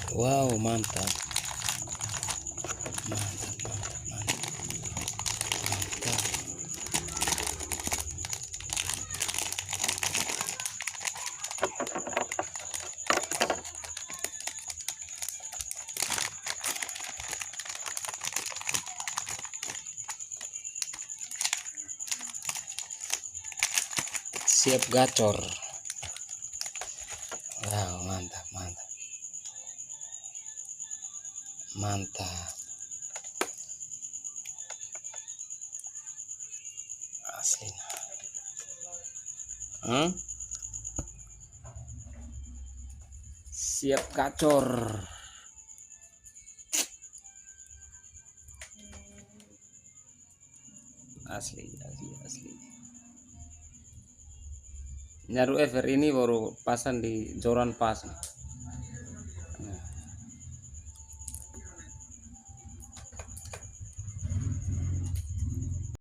Wow, mantap. Mantap, mantap, mantap. Mantap. Siap gacor. Wow, mantap, mantap. Mantap. Asli. Siap gacor. Asli, asli, asli. Nyaru ever ini baru pasan di joran pas.